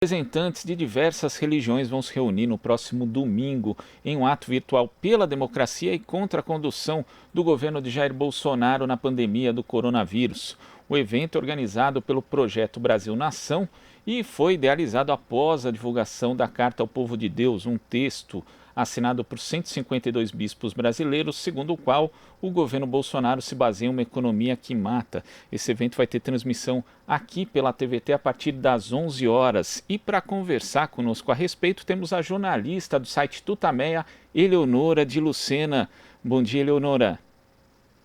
Representantes de diversas religiões vão se reunir no próximo domingo em um ato virtual pela democracia e contra a condução do governo de Jair Bolsonaro na pandemia do coronavírus. O evento é organizado pelo Projeto Brasil Nação e foi idealizado após a divulgação da Carta ao Povo de Deus, um texto assinado por 152 bispos brasileiros, segundo o qual o governo Bolsonaro se baseia em uma economia que mata. Esse evento vai ter transmissão aqui pela TVT a partir das 11 horas. E para conversar conosco a respeito, temos a jornalista do site Tutameia, Eleonora de Lucena. Bom dia, Eleonora.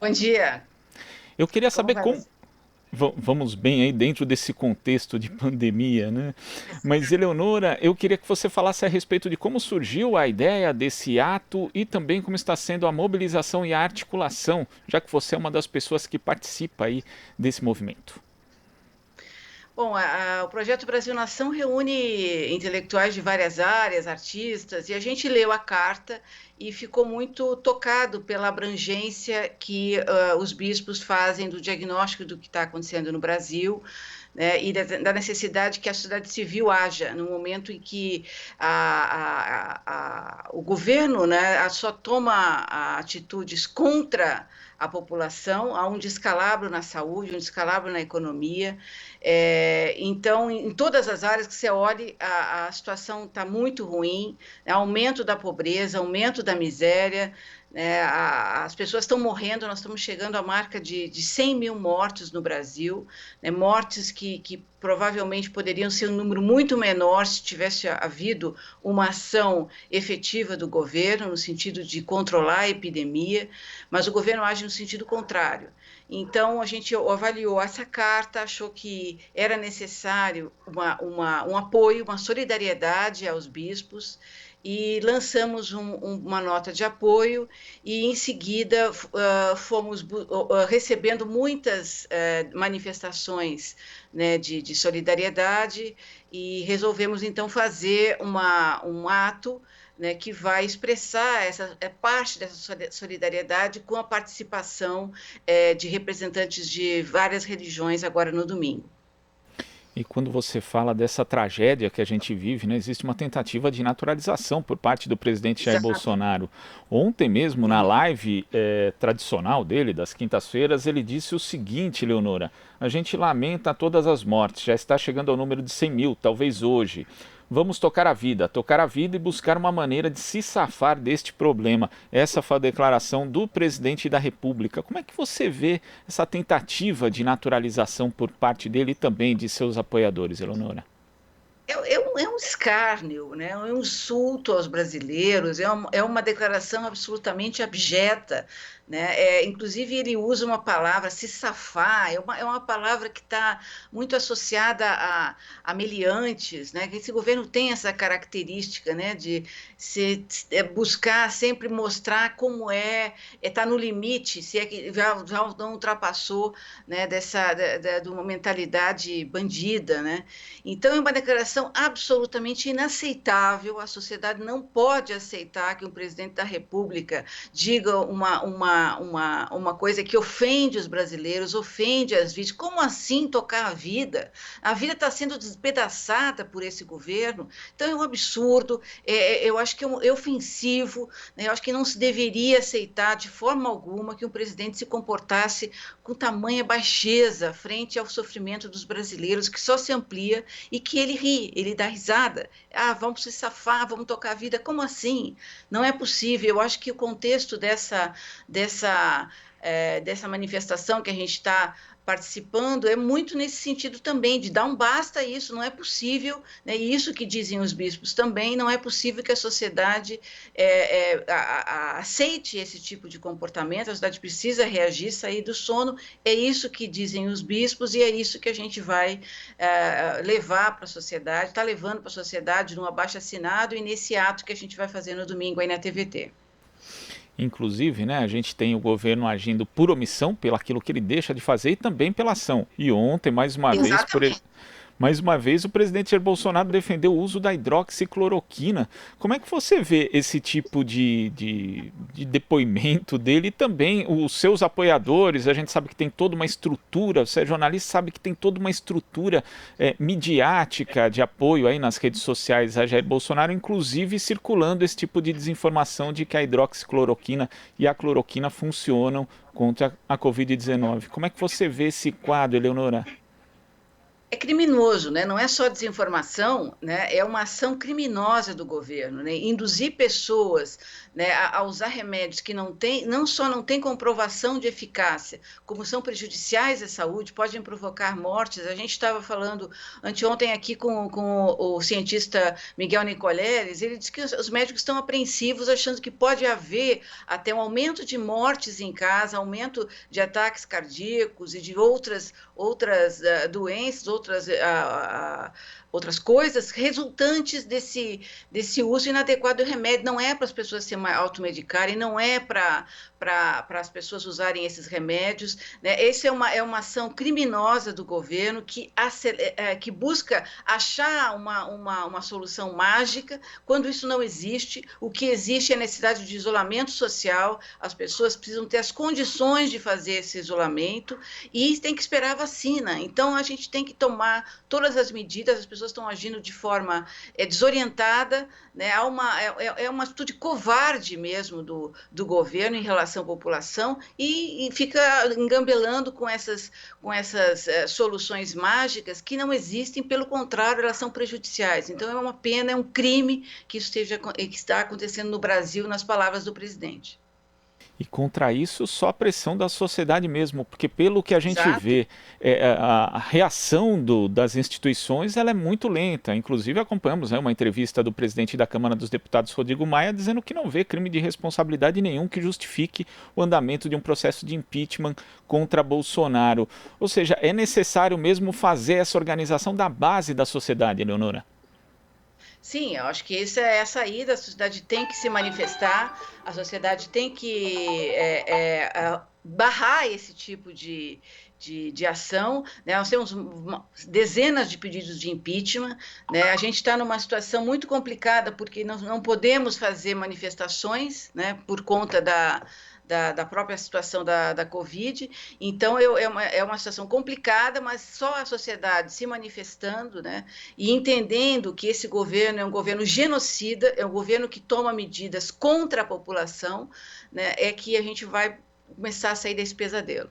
Bom dia. Eu queria Como saber vai como... você? Vamos bem aí dentro desse contexto de pandemia, né? Mas, Eleonora, eu queria que você falasse a respeito de como surgiu a ideia desse ato e também como está sendo a mobilização e a articulação, já que você é uma das pessoas que participa aí desse movimento. Bom, o Projeto Brasil Nação reúne intelectuais de várias áreas, artistas, e a gente leu a carta e ficou muito tocado pela abrangência que os bispos fazem do diagnóstico do que está acontecendo no Brasil, né, e da necessidade que a sociedade civil haja no momento em que o governo, né, só toma atitudes contra a população, há um descalabro na saúde, um descalabro na economia. Então, em todas as áreas que você olhe, a situação está muito ruim, né? Aumento da pobreza, aumento da miséria, né? As pessoas estão morrendo, nós estamos chegando à marca de 100 mil mortos no Brasil, né? Mortes que provavelmente poderiam ser um número muito menor se tivesse havido uma ação efetiva do governo, no sentido de controlar a epidemia, mas o governo age no sentido contrário. Então, a gente avaliou essa carta, achou que era necessário um apoio, uma solidariedade aos bispos, e lançamos uma nota de apoio, e em seguida fomos recebendo muitas manifestações, né, de solidariedade, e resolvemos então fazer um ato, né, que vai expressar parte dessa solidariedade com a participação de representantes de várias religiões agora no domingo. E quando você fala dessa tragédia que a gente vive, né, existe uma tentativa de naturalização por parte do presidente Jair Exato. Bolsonaro. Ontem mesmo, na Uhum. live tradicional dele, das quintas-feiras, ele disse o seguinte, Leonora: a gente lamenta todas as mortes, já está chegando ao número de 100 mil, talvez hoje. Vamos tocar a vida e buscar uma maneira de se safar deste problema. Essa foi a declaração do presidente da República. Como é que você vê essa tentativa de naturalização por parte dele e também de seus apoiadores, Eleonora? É um escárnio, né? É um insulto aos brasileiros, é uma declaração absolutamente abjeta, né? Inclusive, ele usa uma palavra, se safar, é uma palavra que está muito associada a meliantes, né? Que esse governo tem essa característica, né? De buscar sempre mostrar como está no limite, se é que já não ultrapassou, né? De uma mentalidade bandida, né? Então, é uma declaração absolutamente inaceitável. A sociedade não pode aceitar que um presidente da República diga uma coisa que ofende os brasileiros, ofende as vítimas. Como assim tocar a vida? A vida está sendo despedaçada por esse governo. Então, é um absurdo. Eu acho que é ofensivo, né? Eu acho que não se deveria aceitar de forma alguma que um presidente se comportasse com tamanha baixeza frente ao sofrimento dos brasileiros, que só se amplia, e que ele ri, ele dá risada. Vamos se safar, vamos tocar a vida. Como assim? Não é possível. Eu acho que o contexto dessa manifestação que a gente está participando é muito nesse sentido também, de dar um basta a isso, não é possível, né? E isso que dizem os bispos também, não é possível que a sociedade aceite esse tipo de comportamento, a sociedade precisa reagir, sair do sono, é isso que dizem os bispos, e é isso que a gente vai levar para a sociedade, está levando para a sociedade num abaixo-assinado e nesse ato que a gente vai fazer no domingo aí na TVT. Inclusive, né, a gente tem o governo agindo por omissão, pelo aquilo que ele deixa de fazer e também pela ação. E ontem, mais uma vez, Exatamente. Mais uma vez, o presidente Jair Bolsonaro defendeu o uso da hidroxicloroquina. Como é que você vê esse tipo de depoimento dele e também os seus apoiadores? A gente sabe que tem toda uma estrutura, você é jornalista, sabe que tem toda uma estrutura midiática de apoio aí nas redes sociais a Jair Bolsonaro, inclusive circulando esse tipo de desinformação de que a hidroxicloroquina e a cloroquina funcionam contra a Covid-19. Como é que você vê esse quadro, Eleonora? É criminoso, né? Não é só desinformação, né? É uma ação criminosa do governo, né? Induzir pessoas, né, a usar remédios que não só não têm comprovação de eficácia, como são prejudiciais à saúde, podem provocar mortes. A gente estava falando anteontem aqui com o cientista Miguel Nicoleles, ele disse que os médicos estão apreensivos, achando que pode haver até um aumento de mortes em casa, aumento de ataques cardíacos e de outras doenças, outras coisas resultantes desse uso inadequado do remédio. Não é para as pessoas se automedicarem, não é para as pessoas usarem esses remédios, né? Essa é uma ação criminosa do governo que busca achar uma solução mágica, quando isso não existe. O que existe é a necessidade de isolamento social, as pessoas precisam ter as condições de fazer esse isolamento e tem que esperar a vacina. Então, a gente tem que tomar todas as medidas, as pessoas estão agindo de forma desorientada, né? É uma atitude covarde mesmo do governo em relação à população e fica engambelando com essas soluções mágicas que não existem, pelo contrário, elas são prejudiciais. Então, é uma pena, é um crime que que está acontecendo no Brasil, nas palavras do presidente. E contra isso, só a pressão da sociedade mesmo, porque pelo que a gente Exato. vê, a reação das instituições ela é muito lenta. Inclusive, acompanhamos, né, uma entrevista do presidente da Câmara dos Deputados, Rodrigo Maia, dizendo que não vê crime de responsabilidade nenhum que justifique o andamento de um processo de impeachment contra Bolsonaro. Ou seja, é necessário mesmo fazer essa organização da base da sociedade, Eleonora. Sim, eu acho que essa é a saída, a sociedade tem que se manifestar, a sociedade tem que barrar esse tipo de ação, né? Nós temos dezenas de pedidos de impeachment, né? A gente está numa situação muito complicada, porque nós não podemos fazer manifestações, né, por conta da própria situação da Covid. Então, é uma situação complicada, mas só a sociedade se manifestando, né, e entendendo que esse governo é um governo genocida, é um governo que toma medidas contra a população, né, é que a gente vai começar a sair desse pesadelo.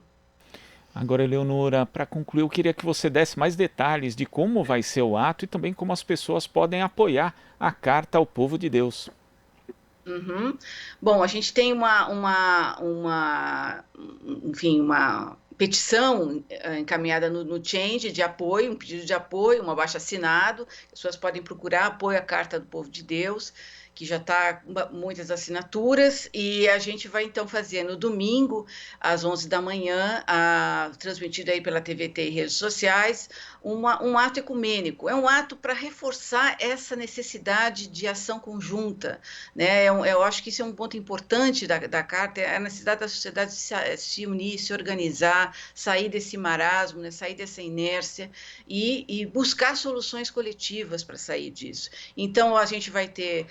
Agora, Eleonora, para concluir, eu queria que você desse mais detalhes de como vai ser o ato e também como as pessoas podem apoiar a Carta ao Povo de Deus. Uhum. Bom, a gente tem enfim, uma petição encaminhada no Change de apoio, um pedido de apoio, um abaixo-assinado. As pessoas podem procurar apoio à Carta do Povo de Deus, que já está com muitas assinaturas, e a gente vai então fazer no domingo, às 11 da manhã, transmitido aí pela TVT e redes sociais, um ato ecumênico. É um ato para reforçar essa necessidade de ação conjunta, né? Eu acho que isso é um ponto importante da Carta, é a necessidade da sociedade se unir, se organizar, sair desse marasmo, né? Sair dessa inércia e buscar soluções coletivas para sair disso. Então, a gente vai ter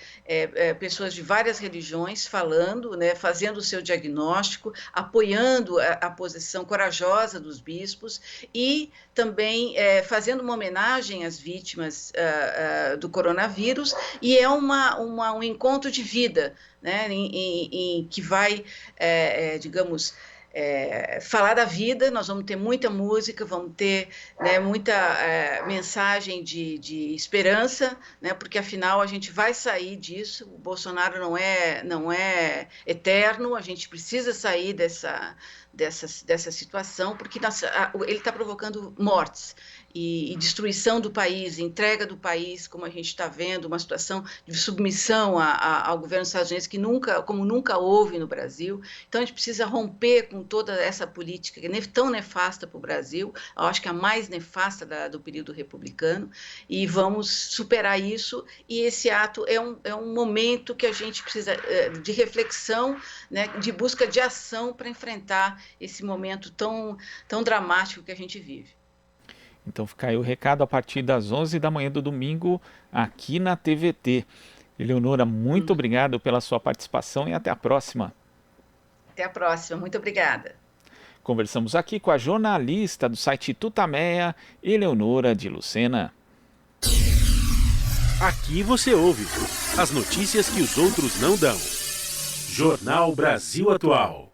pessoas de várias religiões falando, né, fazendo o seu diagnóstico, apoiando a posição corajosa dos bispos e também fazendo uma homenagem às vítimas do coronavírus, e é um encontro de vida, né, que vai, digamos, falar da vida. Nós vamos ter muita música, vamos ter, né, muita mensagem de esperança, né, porque afinal a gente vai sair disso. O Bolsonaro não é eterno, a gente precisa sair dessa situação, porque ele está provocando mortes e destruição do país, entrega do país, como a gente está vendo, uma situação de submissão ao governo dos Estados Unidos como nunca houve no Brasil. Então, a gente precisa romper com toda essa política que é tão nefasta para o Brasil, eu acho que a mais nefasta do período republicano, e vamos superar isso, e esse ato é um momento que a gente precisa de reflexão, né, de busca de ação para enfrentar esse momento tão dramático que a gente vive. Então fica aí o recado a partir das 11 da manhã do domingo aqui na TVT. Eleonora, muito obrigado pela sua participação e até a próxima. Até a próxima, muito obrigada. Conversamos aqui com a jornalista do site Tutameia, Eleonora de Lucena. Aqui você ouve as notícias que os outros não dão. Jornal Brasil Atual.